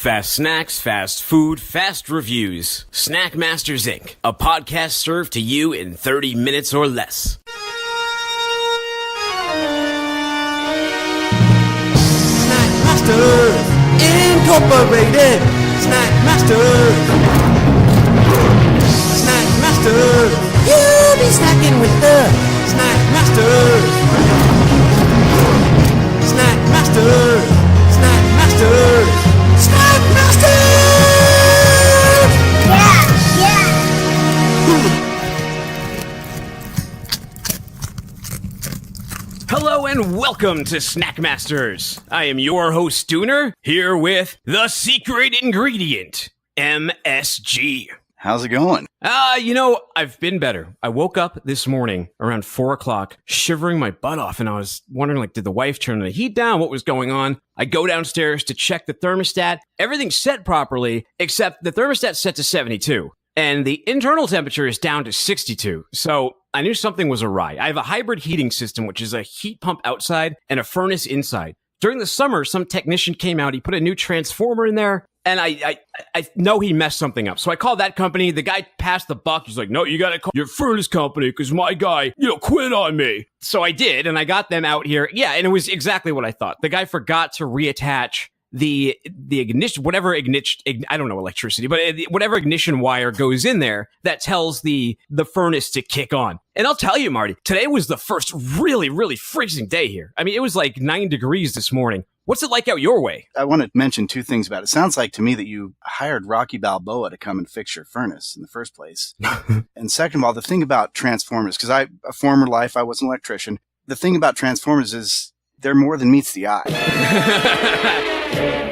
Fast snacks, fast food, fast reviews. Snackmasters Inc., a podcast served to you in 30 minutes or less. Snackmaster Incorporated. Snackmaster. Snackmaster. You'll be snacking with the Snackmaster. Snackmaster. Snackmaster. Snackmaster! Yeah. Hello and welcome to Snackmasters. I am your host, Dooner, here with the secret ingredient, MSG. How's it going? I've been better. I woke up this morning around 4 o'clock, shivering my butt off, and I was wondering, did the wife turn the heat down? What was going on? I go downstairs to check the thermostat. Everything's set properly, except the thermostat's set to 72, and the internal temperature is down to 62. So I knew something was awry. I have a hybrid heating system, which is a heat pump outside and a furnace inside. During the summer, some technician came out. He put a new transformer in there. And I know he messed something up. So I called that company. The guy passed the buck. He's like, no, you got to call your furnace company because my guy, quit on me. So I did, and I got them out here. Yeah, and it was exactly what I thought. The guy forgot to reattach the ignition, whatever ignition, I don't know electricity, but whatever ignition wire goes in there that tells the furnace to kick on. And I'll tell you, Marty, today was the first really, really freezing day here. I mean, it was like 9 degrees this morning. What's it like out your way? I want to mention two things about it. It sounds like to me that you hired Rocky Balboa to come and fix your furnace in the first place. And second of all, the thing about transformers, because a former life, I was an electrician. The thing about transformers is they're more than meets the eye.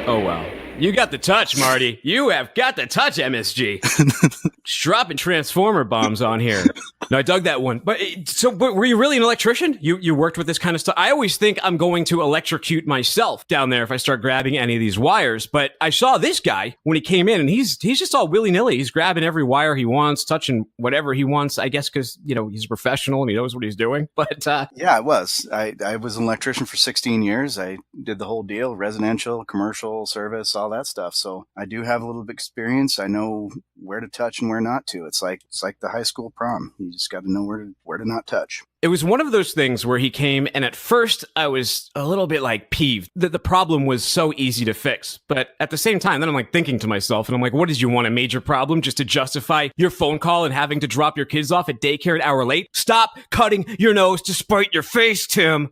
Oh, wow. You got the touch, Marty. You have got the touch, MSG. Just dropping transformer bombs on here. No, I dug that one. But were you really an electrician? You worked with this kind of stuff? I always think I'm going to electrocute myself down there if I start grabbing any of these wires. But I saw this guy when he came in, and he's just all willy-nilly. He's grabbing every wire he wants, touching whatever he wants, I guess because, he's a professional and he knows what he's doing. But yeah, I was. I was an electrician for 16 years. I did the whole deal, residential, commercial, service, all that stuff. So I do have a little bit of experience. I know where to touch and where not to. It's like the high school prom. You just got to know where to not touch. It was one of those things where he came, and at first I was a little bit peeved that the problem was so easy to fix. But at the same time, then I'm thinking to myself, and I'm like, what did you want, a major problem just to justify your phone call and having to drop your kids off at daycare an hour late? Stop cutting your nose to spite your face, Tim.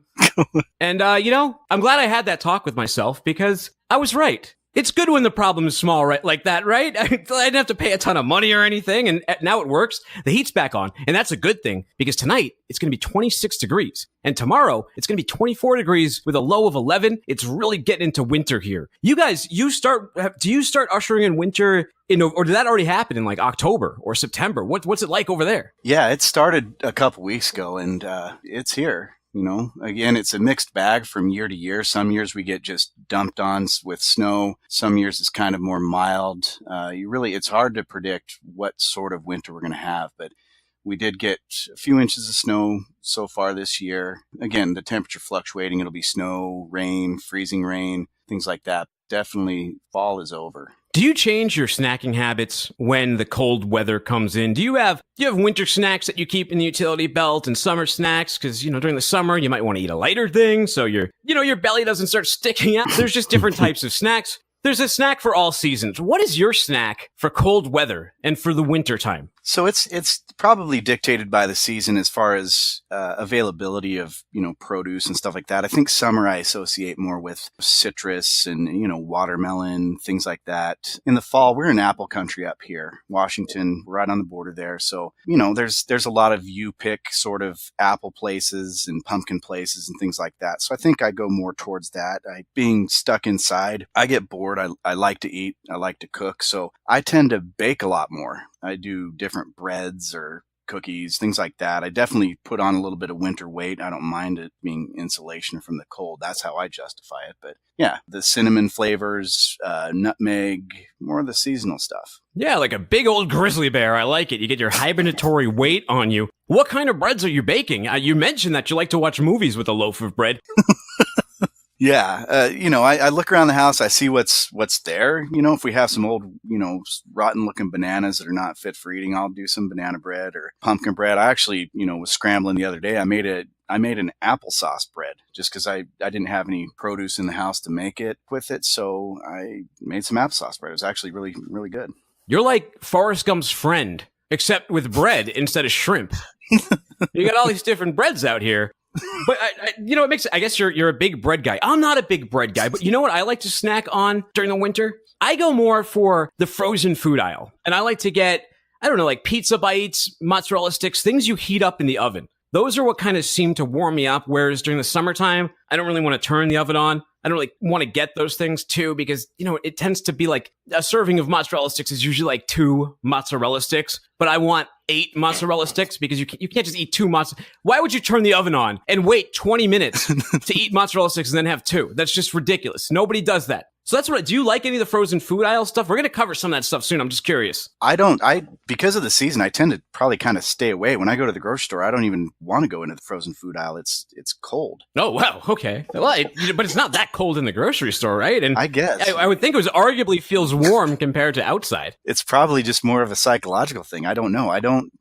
And, I'm glad I had that talk with myself because I was right. It's good when the problem is small, right? Like that, right? I didn't have to pay a ton of money or anything, and now it works. The heat's back on, and that's a good thing, because tonight, it's going to be 26 degrees, and tomorrow, it's going to be 24 degrees with a low of 11. It's really getting into winter here. You guys, do you start ushering in winter, or did that already happen in October or September? What's it like over there? Yeah, it started a couple weeks ago, and it's here. Again, it's a mixed bag from year to year. Some years we get just dumped on with snow. Some years it's kind of more mild. It's hard to predict what sort of winter we're going to have, but we did get a few inches of snow so far this year. Again, the temperature fluctuating. It'll be snow, rain, freezing rain, things like that. Definitely fall is over. Do you change your snacking habits when the cold weather comes in? Do you have winter snacks that you keep in the utility belt and summer snacks? Because, during the summer, you might want to eat a lighter thing so your belly doesn't start sticking out. There's just different types of snacks. There's a snack for all seasons. What is your snack for cold weather and for the winter time? So it's probably dictated by the season as far as availability of, produce and stuff like that. I think summer I associate more with citrus and, watermelon, things like that. In the fall, we're in apple country up here, Washington, right on the border there. So, there's a lot of you pick sort of apple places and pumpkin places and things like that. So I think I go more towards that. Being stuck inside, I get bored. I like to eat. I like to cook. So I tend to bake a lot more. I do different breads or cookies, things like that. I definitely put on a little bit of winter weight. I don't mind it being insulation from the cold. That's how I justify it. But yeah, the cinnamon flavors, nutmeg, more of the seasonal stuff. Yeah, like a big old grizzly bear. I like it. You get your hibernatory weight on you. What kind of breads are you baking? You mentioned that you like to watch movies with a loaf of bread. Yeah, I look around the house. I see what's there. If we have some old, rotten looking bananas that are not fit for eating, I'll do some banana bread or pumpkin bread. I actually, was scrambling the other day. I made an applesauce bread just because I didn't have any produce in the house to make it with it, so I made some applesauce bread. It was actually really, really good. You're like Forrest Gump's friend, except with bread instead of shrimp. You got all these different breads out here. But it makes. I guess you're a big bread guy. I'm not a big bread guy, but you know what I like to snack on during the winter? I go more for the frozen food aisle, and I like to get, I don't know, like pizza bites, mozzarella sticks, things you heat up in the oven. Those are what kind of seem to warm me up. Whereas during the summertime, I don't really want to turn the oven on. I don't really want to get those things too because, it tends to be like a serving of mozzarella sticks is usually like 2 mozzarella sticks, but I want 8 mozzarella sticks because you can't just eat 2 mozzarella. Why would you turn the oven on and wait 20 minutes to eat mozzarella sticks and then have 2? That's just ridiculous. Nobody does that. So that's what. Do you like any of the frozen food aisle stuff? We're going to cover some of that stuff soon. I'm just curious. I don't. Because of the season, I tend to probably kind of stay away. When I go to the grocery store, I don't even want to go into the frozen food aisle. It's cold. Oh, wow. Okay. Well, but it's not that cold in the grocery store, right? And I guess. I would think it was arguably feels warm compared to outside. It's probably just more of a psychological thing. I don't know. I don't.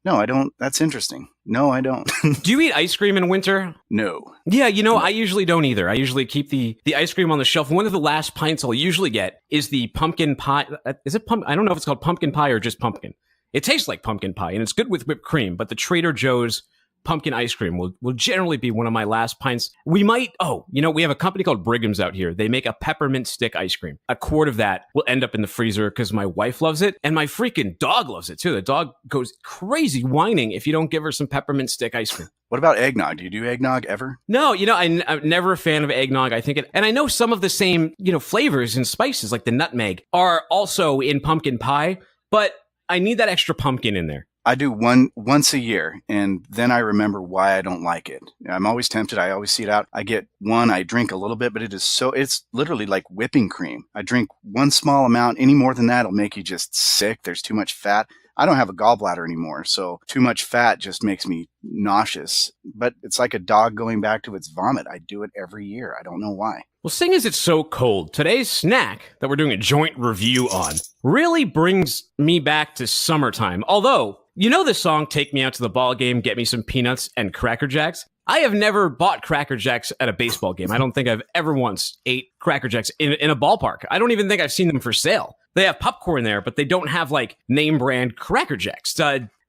That's interesting. No, I don't. Do you eat ice cream in winter? No. Yeah, I usually don't either. I usually keep the ice cream on the shelf. One of the last pints I'll usually get is the pumpkin pie. Is it I don't know if it's called pumpkin pie or just pumpkin. It tastes like pumpkin pie, and it's good with whipped cream, but the Trader Joe's pumpkin ice cream will generally be one of my last pints. We might, we have a company called Brigham's out here. They make a peppermint stick ice cream. A quart of that will end up in the freezer because my wife loves it, and my freaking dog loves it too. The dog goes crazy whining if you don't give her some peppermint stick ice cream. What about eggnog? Do you do eggnog ever? No, I'm never a fan of eggnog. I think and I know some of the same, flavors and spices like the nutmeg are also in pumpkin pie, but I need that extra pumpkin in there. I do once a year, and then I remember why I don't like it. I'm always tempted. I always see it out. I get one, I drink a little bit, but it's literally like whipping cream. I drink one small amount. Any more than that, it'll make you just sick. There's too much fat. I don't have a gallbladder anymore, so too much fat just makes me nauseous. But it's like a dog going back to its vomit. I do it every year. I don't know why. Well, seeing as it's so cold, today's snack that we're doing a joint review on really brings me back to summertime. Although, this song, Take Me Out to the Ball Game, Get Me Some Peanuts and Cracker Jacks? I have never bought Cracker Jacks at a baseball game. I don't think I've ever once ate Cracker Jacks in a ballpark. I don't even think I've seen them for sale. They have popcorn there, but they don't have like name brand Cracker Jacks.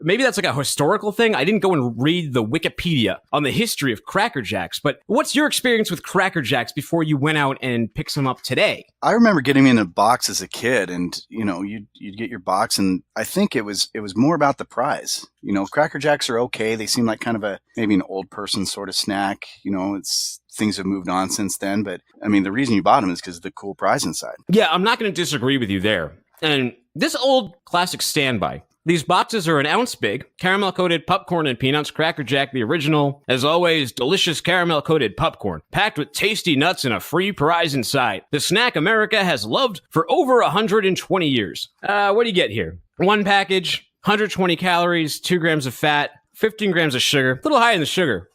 Maybe that's like a historical thing. I didn't go and read the Wikipedia on the history of Cracker Jacks, but what's your experience with Cracker Jacks before you went out and picked some up today? I remember getting in a box as a kid, and you'd get your box, and I think it was more about the prize. Cracker Jacks are okay. They seem like kind of maybe an old person sort of snack. Things have moved on since then, but I mean, the reason you bought them is because of the cool prize inside. Yeah, I'm not going to disagree with you there. And this old classic standby. These boxes are an ounce big, caramel-coated popcorn and peanuts, Cracker Jack, the original. As always, delicious caramel-coated popcorn, packed with tasty nuts and a free prize inside. The snack America has loved for over 120 years. What do you get here? One package, 120 calories, 2 grams of fat, 15 grams of sugar. A little high in the sugar.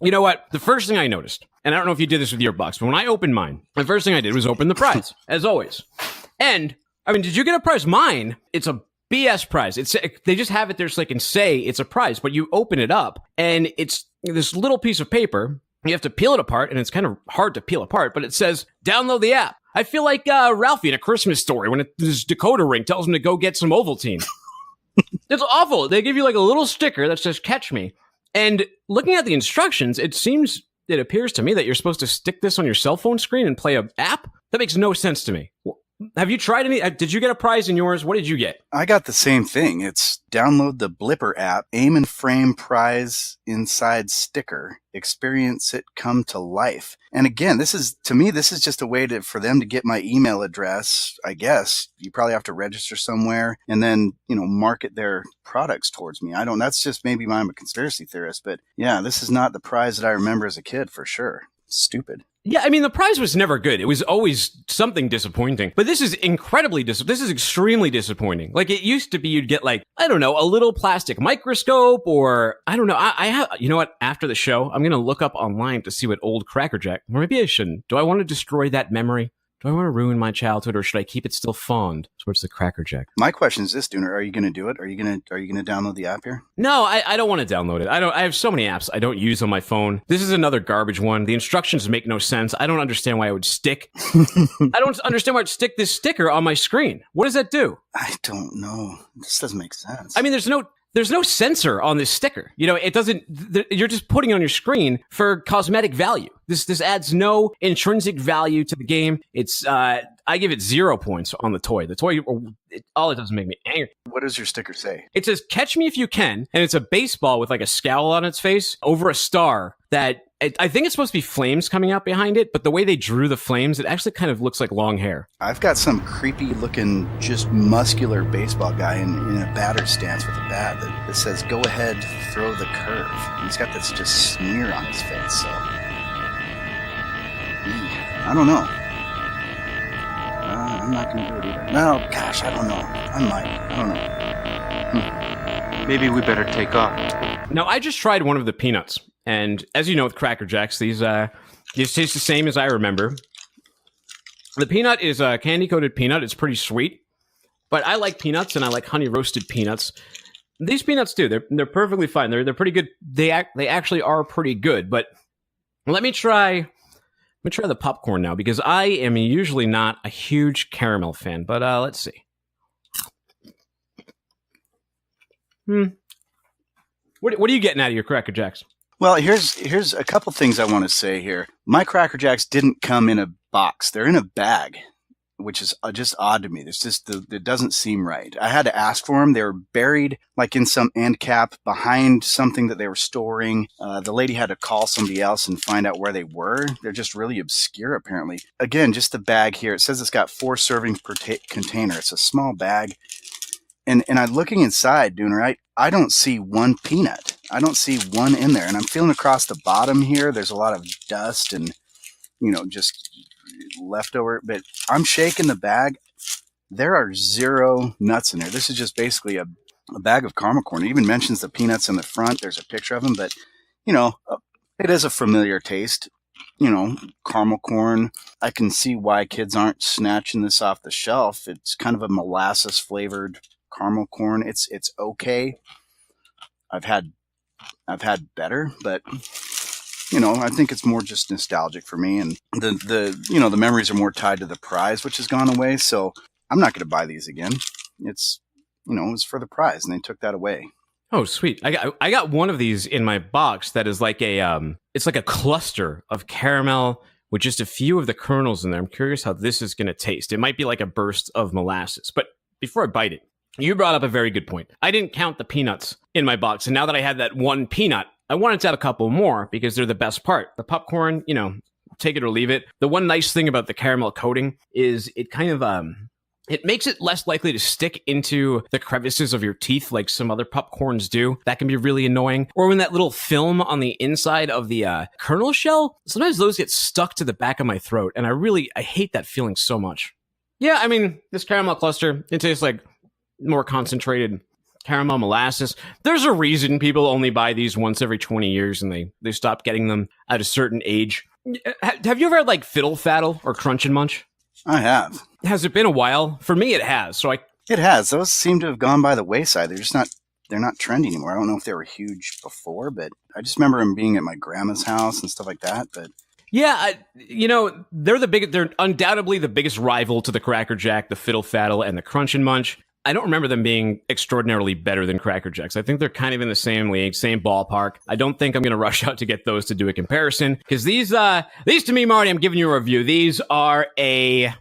You know what? The first thing I noticed, and I don't know if you did this with your box, but when I opened mine, the first thing I did was open the prize, as always. And, I mean, did you get a prize? Mine, it's a BS prize. They just have it there so they can say it's a prize, but you open it up, and it's this little piece of paper. You have to peel it apart, and it's kind of hard to peel apart, but it says, download the app. I feel like Ralphie in A Christmas Story when his decoder ring tells him to go get some Ovaltine. It's awful. They give you like a little sticker that says, catch me. And looking at the instructions, it appears to me that you're supposed to stick this on your cell phone screen and play an app? That makes no sense to me. Have you tried any? Did you get a prize in yours? What did you get? I got the same thing. It's download the Blipper app, aim and frame prize inside sticker, experience it come to life. And again, this is just a way for them to get my email address. I guess you probably have to register somewhere and then, market their products towards me. That's just maybe I'm a conspiracy theorist, but yeah, this is not the prize that I remember as a kid for sure. stupid. Yeah, I mean, the prize was never good. It was always something disappointing. But this is this is extremely disappointing. Like, it used to be you'd get, like, I don't know, a little plastic microscope, or, I don't know, I have, you know what, after the show, I'm going to look up online to see what old Cracker Jack, or maybe I shouldn't. Do I want to destroy that memory? Do I want to ruin my childhood, or should I keep it still fond towards the Cracker Jack? My question is this, Dooner: are you going to do it? Are you going to download the app here? No, I don't want to download it. I have so many apps I don't use on my phone. This is another garbage one. The instructions make no sense. I don't understand why I would stick. I don't understand why I'd stick this sticker on my screen. What does that do? I don't know. This doesn't make sense. I mean, there's no sensor on this sticker. You know, it doesn't, you're just putting it on your screen for cosmetic value. This adds no intrinsic value to the game. It's, I give it 0 points on the toy. The toy, all it does is make me angry. What does your sticker say? It says, "Catch me if you can." And it's a baseball with like a scowl on its face over a star that, I think it's supposed to be flames coming out behind it, but the way they drew the flames, it actually kind of looks like long hair. I've got some creepy looking, just muscular baseball guy in a batter's stance with a bat that says, "Go ahead, throw the curve." He's got this just sneer on his face, so. I don't know. I'm not going to do it either. No, gosh, I don't know. I might. I don't know. Maybe we better take off. Now, I just tried one of the peanuts, and as you know with Cracker Jacks, these taste the same as I remember. The peanut is a candy-coated peanut. It's pretty sweet, but I like peanuts, and I like honey-roasted peanuts. These peanuts do. They're perfectly fine. They're pretty good. They actually are pretty good, but let me try the popcorn now, because I am usually not a huge caramel fan, but let's see. What are you getting out of your Cracker Jacks? Well, here's a couple things I want to say here. My Cracker Jacks didn't come in a box. They're in a bag, which is just odd to me. It doesn't seem right. I had to ask for them. They were buried like in some end cap behind something that they were storing. The lady had to call somebody else and find out where they were. They're just really obscure, apparently. Again, just the bag here. It says it's got 4 servings per container. It's a small bag. And I'm looking inside, Dooner, I don't see one peanut. I don't see one in there. And I'm feeling across the bottom here. There's a lot of dust and, just leftover. But I'm shaking the bag. There are 0 nuts in there. This is just basically a bag of caramel corn. It even mentions the peanuts in the front. There's a picture of them. But, it is a familiar taste. Caramel corn. I can see why kids aren't snatching this off the shelf. It's kind of a molasses flavored caramel corn. It's okay. I've had better, but I think it's more just nostalgic for me, and the memories are more tied to the prize, which has gone away. So I'm not going to buy these again. It's it's for the prize, and they took that away. Oh, sweet! I got one of these in my box that is like it's like a cluster of caramel with just a few of the kernels in there. I'm curious how this is going to taste. It might be like a burst of molasses, but before I bite it, you brought up a very good point. I didn't count the peanuts in my box, and now that I had that one peanut, I wanted to add a couple more because they're the best part. The popcorn, take it or leave it. The one nice thing about the caramel coating is it kind of it makes it less likely to stick into the crevices of your teeth like some other popcorns do. That can be really annoying. Or when that little film on the inside of the kernel shell, sometimes those get stuck to the back of my throat, and I hate that feeling so much. Yeah, I mean, this caramel cluster, it tastes like more concentrated caramel molasses. There's a reason people only buy these once every 20 years, and they stop getting them at a certain age. Have you ever had like Fiddle Faddle or Crunch and Munch? I have. Has it been a while? For me, it has. It has. Those seem to have gone by the wayside. They're not trendy anymore. I don't know if they were huge before, but I just remember them being at my grandma's house and stuff like that. But yeah, they're undoubtedly the biggest rival to the Cracker Jack, the Fiddle Faddle, and the Crunch and Munch. I don't remember them being extraordinarily better than Cracker Jacks. I think they're kind of in the same league, same ballpark. I don't think I'm going to rush out to get those to do a comparison, because these to me, Marty, I'm giving you a review. These are a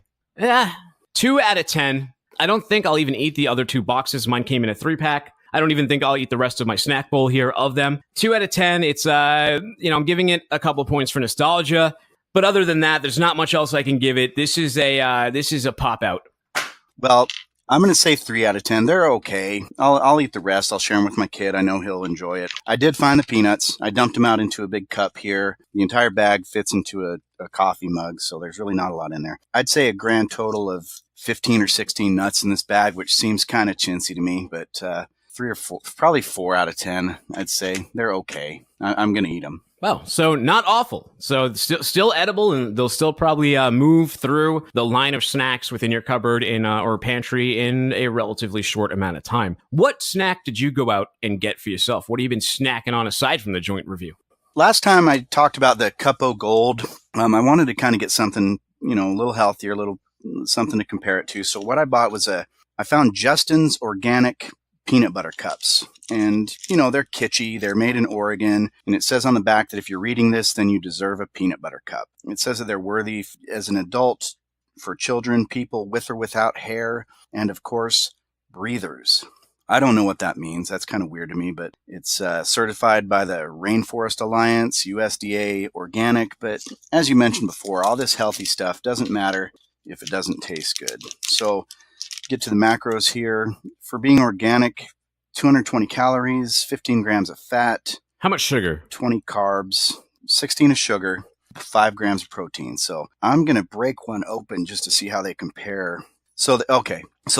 2 out of 10. I don't think I'll even eat the other 2 boxes. Mine came in a 3-pack. I don't even think I'll eat the rest of my snack bowl here of them. 2 out of 10. It's, I'm giving it a couple points for nostalgia. But other than that, there's not much else I can give it. This is a pop out. Well, I'm going to say 3 out of 10. They're okay. I'll eat the rest. I'll share them with my kid. I know he'll enjoy it. I did find the peanuts. I dumped them out into a big cup here. The entire bag fits into a coffee mug, so there's really not a lot in there. I'd say a grand total of 15 or 16 nuts in this bag, which seems kind of chintzy to me, but 3 or 4, probably 4 out of 10, I'd say. They're okay. I'm going to eat them. Well, so not awful. So still edible, and they'll still probably move through the line of snacks within your cupboard or pantry in a relatively short amount of time. What snack did you go out and get for yourself? What have you been snacking on aside from the joint review? Last time I talked about the Cupo Gold. I wanted to kind of get something, a little healthier, something to compare it to. So what I bought was I found Justin's Organic Peanut Butter Cups. And, they're kitschy. They're made in Oregon. And it says on the back that if you're reading this, then you deserve a peanut butter cup. It says that they're worthy as an adult for children, people with or without hair, and of course, breathers. I don't know what that means. That's kind of weird to me, but it's certified by the Rainforest Alliance, USDA Organic. But as you mentioned before, all this healthy stuff doesn't matter if it doesn't taste good. So get to the macros here. For being organic, 220 calories, 15 grams of fat. How much sugar? 20 carbs, 16 of sugar, 5 grams of protein. So I'm going to break one open just to see how they compare. So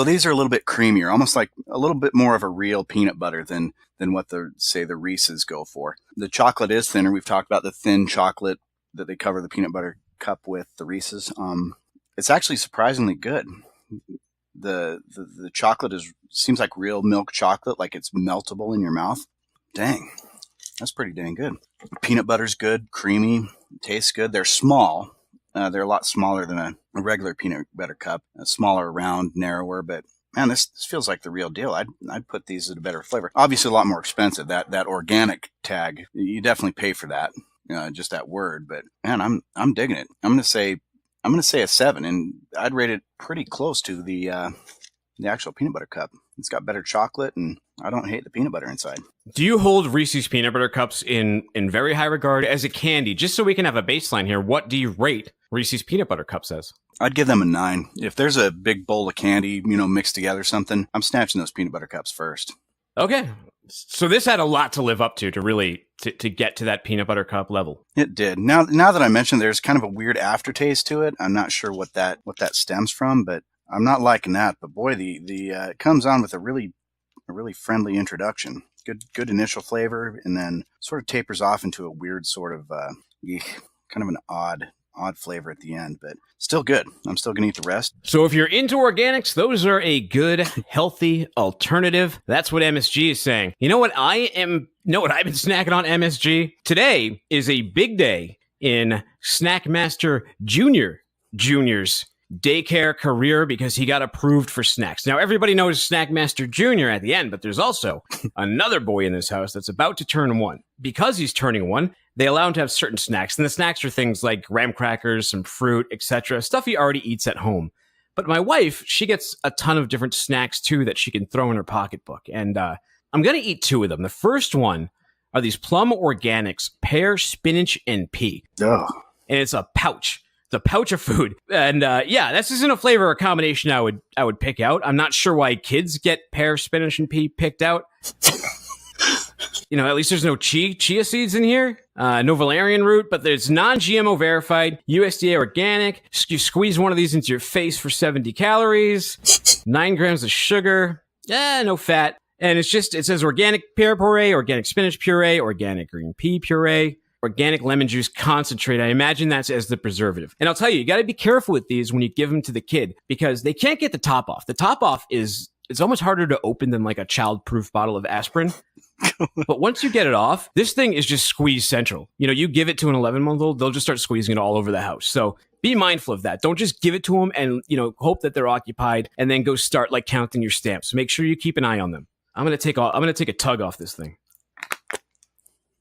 these are a little bit creamier, almost like a little bit more of a real peanut butter than what the Reese's go for. The chocolate is thinner. We've talked about the thin chocolate that they cover the peanut butter cup with, the Reese's. It's actually surprisingly good. The chocolate seems like real milk chocolate, like it's meltable in your mouth. Dang, that's pretty dang good. Peanut butter's good, creamy, tastes good. They're small. They're a lot smaller than a regular peanut butter cup. A smaller, round, narrower, but man, this feels like the real deal. I'd put these at a better flavor. Obviously, a lot more expensive. That organic tag, you definitely pay for that. Just that word, but man, I'm digging it. I'm gonna say a 7, and I'd rate it pretty close to the actual peanut butter cup. It's got better chocolate, and I don't hate the peanut butter inside. Do you hold Reese's peanut butter cups in very high regard as a candy? Just so we can have a baseline here, what do you rate Reese's peanut butter cups as? I'd give them a 9. If there's a big bowl of candy, mixed together something, I'm snatching those peanut butter cups first. Okay. So this had a lot to live up to really to get to that peanut butter cup level. It did. Now that I mentioned there's kind of a weird aftertaste to it. I'm not sure what that stems from, but I'm not liking that. But boy, it comes on with a really friendly introduction. Good initial flavor, and then sort of tapers off into a weird sort of kind of an odd flavor at the end, but still good. I'm still going to eat the rest. So if you're into organics, those are a good, healthy alternative. That's what MSG is saying. You know what I've been snacking on, MSG? Today is a big day in Snackmaster Jr.'s daycare career because he got approved for snacks. Now, everybody knows Snackmaster Jr. at the end, but there's also another boy in this house that's about to turn 1. Because he's turning 1, they allow him to have certain snacks, and the snacks are things like graham crackers, some fruit, etc., stuff he already eats at home. But my wife, she gets a ton of different snacks, too, that she can throw in her pocketbook, and I'm going to eat 2 of them. The first one are these Plum Organics Pear, Spinach, and Pea. Oh. And it's a pouch. It's a pouch of food. And this isn't a flavor or combination I would pick out. I'm not sure why kids get pear, spinach, and pea picked out. At least there's no chia seeds in here, no valerian root, but there's non-GMO verified, USDA organic. You squeeze one of these into your face for 70 calories, 9 grams of sugar, no fat. And it says organic pear puree, organic spinach puree, organic green pea puree, organic lemon juice concentrate. I imagine that's as the preservative. And I'll tell you got to be careful with these when you give them to the kid because they can't get the top off. The top off it's almost harder to open than like a child-proof bottle of aspirin. But once you get it off, this thing is just squeeze central. You give it to an 11-month-old, they'll just start squeezing it all over the house. So be mindful of that. Don't just give it to them and, hope that they're occupied and then go start like counting your stamps. Make sure you keep an eye on them. I'm going to take a tug off this thing.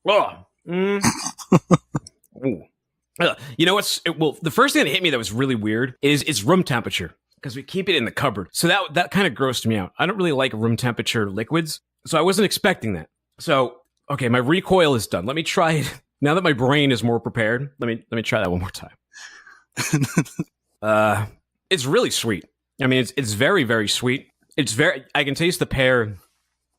Oh. The first thing that hit me that was really weird is it's room temperature because we keep it in the cupboard. So that kind of grossed me out. I don't really like room temperature liquids, so I wasn't expecting that. So, okay, my recoil is done. Let me try it. Now that my brain is more prepared, let me try that one more time. It's really sweet. I mean, it's very, very sweet. I can taste the pear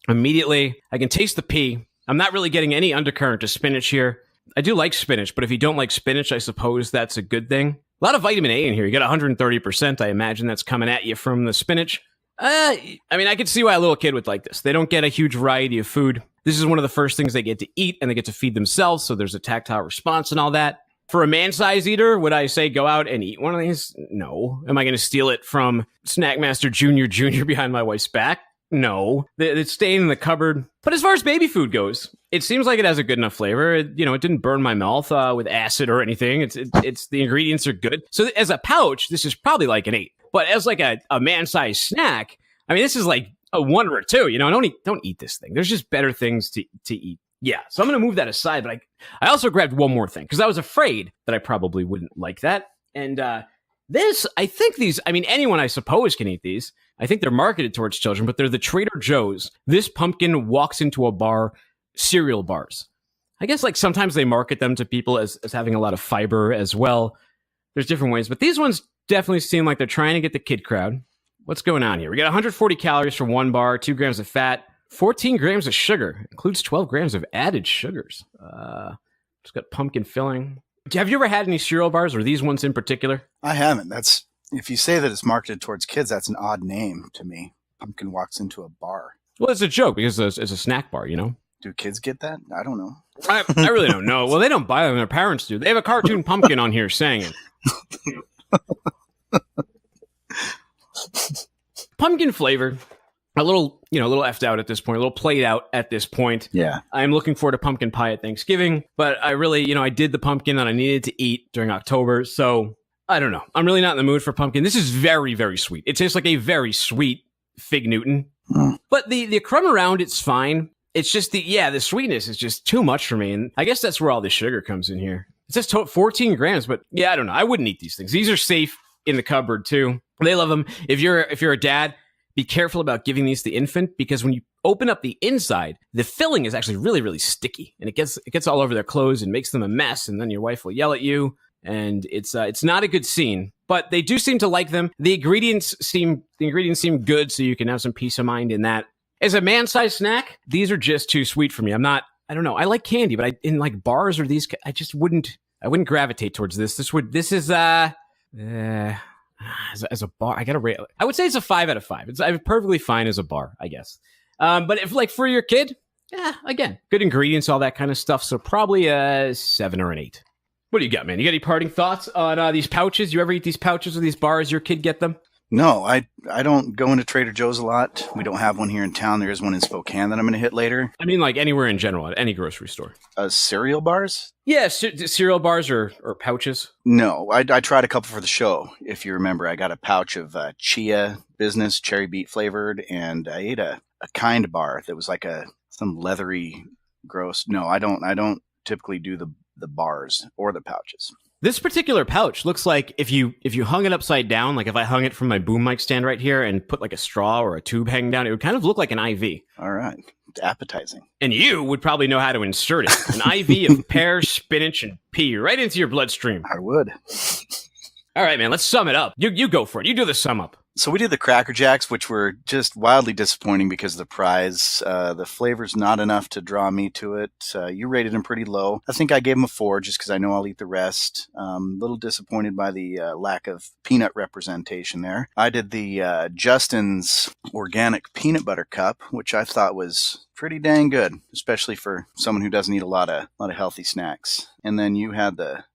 immediately. I can taste the pea. I'm not really getting any undercurrent to spinach here. I do like spinach, but if you don't like spinach, I suppose that's a good thing. A lot of vitamin A in here. You got 130%. I imagine that's coming at you from the spinach. I mean, I could see why a little kid would like this. They don't get a huge variety of food. This is one of the first things they get to eat, and they get to feed themselves, so there's a tactile response and all that. For a man-sized eater, would I say go out and eat one of these? No. Am I going to steal it from Snackmaster Jr. behind my wife's back? No. It's staying in the cupboard. But as far as baby food goes, it seems like it has a good enough flavor. It didn't burn my mouth with acid or anything. It's the ingredients are good. So as a pouch, this is probably like an 8. But as like a man-sized snack, I mean, this is like a 1 or a 2. Don't eat this thing. There's just better things to eat. Yeah, so I'm going to move that aside. But I also grabbed one more thing because I was afraid that I probably wouldn't like that. And anyone I suppose can eat these. I think they're marketed towards children, but they're the Trader Joe's This Pumpkin Walks Into a Bar cereal bars. I guess like sometimes they market them to people as having a lot of fiber as well. There's different ways, but these ones definitely seem like they're trying to get the kid crowd. What's going on here? We got 140 calories for 1 bar, 2 grams of fat, 14 grams of sugar. Includes 12 grams of added sugars. It's got pumpkin filling. Have you ever had any cereal bars, or these ones in particular? I haven't. If you say that it's marketed towards kids, that's an odd name to me. Pumpkin Walks Into a Bar. Well, it's a joke because it's a snack bar, Do kids get that? I don't know. I really don't know. Well, they don't buy them. Their parents do. They have a cartoon pumpkin on here saying it. Pumpkin flavor. A little effed out at this point, a little played out at this point. Yeah. I'm looking forward to pumpkin pie at Thanksgiving, but I really, I did the pumpkin that I needed to eat during October, so I don't know. I'm really not in the mood for pumpkin. This is very, very sweet. It tastes like a very sweet Fig Newton. But the crumb around, it's fine. It's just the sweetness is just too much for me, and I guess that's where all the sugar comes in here. It says 14 grams, but yeah, I don't know. I wouldn't eat these things. These are safe in the cupboard, too. They love them. If you're a dad, be careful about giving these to the infant, because when you open up the inside, the filling is actually really, really sticky, and it gets all over their clothes and makes them a mess, and then your wife will yell at you, and it's not a good scene. But they do seem to like them. The ingredients seem good, so you can have some peace of mind in that. As a man-sized snack, these are just too sweet for me. I don't know. I like candy, but in like bars or these, I wouldn't gravitate towards this. As a bar, I gotta rate. I would say it's a 5 out of 5. It's perfectly fine as a bar, I guess. But if like for your kid, again, good ingredients, all that kind of stuff. So probably a 7 or an 8. What do you got, man? You got any parting thoughts on these pouches? You ever eat these pouches or these bars? Your kid get them? No, I don't go into Trader Joe's a lot. We don't have one here in town. There is one in Spokane that I'm going to hit later. I mean, like anywhere in general, at any grocery store. Cereal bars? Yeah, cereal bars or pouches. No, I tried a couple for the show. If you remember, I got a pouch of Chia Business cherry beet flavored, and I ate a kind bar that was like some leathery, gross. No, I don't typically do the bars or the pouches. This particular pouch looks like if you hung it upside down, like if I hung it from my boom mic stand right here and put like a straw or a tube hanging down, it would kind of look like an IV. All right. It's appetizing. And you would probably know how to insert it. An IV of pear, spinach, and pea right into your bloodstream. I would. All right, man, let's sum it up. You go for it. You do the sum up. So we did the Cracker Jacks, which were just wildly disappointing because of the prize. The flavor's not enough to draw me to it. You rated them pretty low. I think I gave them a 4 just because I know I'll eat the rest. A little disappointed by the lack of peanut representation there. I did the Justin's Organic Peanut Butter Cup, which I thought was pretty dang good, especially for someone who doesn't eat a lot of healthy snacks. And then you have a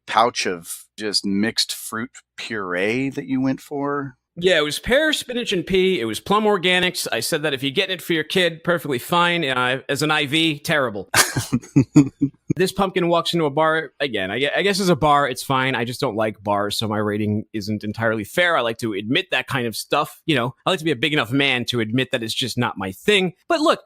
pouch of just mixed fruit puree that you went for. Yeah, it was pear, spinach, and pea. It was Plum Organics. I said that if you're getting it for your kid, perfectly fine. As an IV, terrible. This pumpkin walks into a bar. Again, I guess as a bar, it's fine. I just don't like bars, so my rating isn't entirely fair. I like to admit that kind of stuff. I like to be a big enough man to admit that it's just not my thing. But look,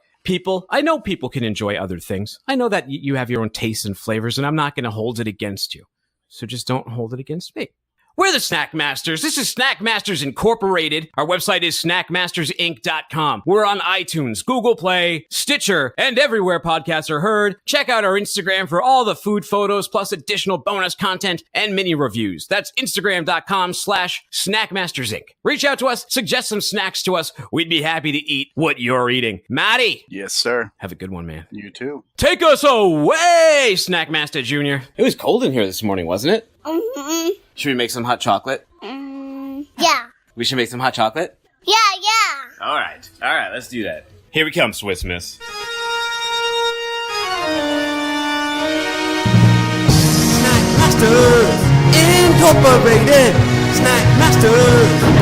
I know people can enjoy other things. I know that you have your own tastes and flavors, and I'm not going to hold it against you. So just don't hold it against me. We're the Snack Masters. This is Snack Masters Incorporated. Our website is snackmastersinc.com. We're on iTunes, Google Play, Stitcher, and everywhere podcasts are heard. Check out our Instagram for all the food photos, plus additional bonus content and mini reviews. That's Instagram.com/snackmastersinc. Reach out to us, suggest some snacks to us. We'd be happy to eat what you're eating. Matty. Yes, sir. Have a good one, man. You too. Take us away, Snackmaster Jr. It was cold in here this morning, wasn't it? Mm-hmm. Should we make some hot chocolate? Yeah. We should make some hot chocolate? Yeah. All right, let's do that. Here we come, Swiss Miss. Snackmaster Incorporated. Snackmaster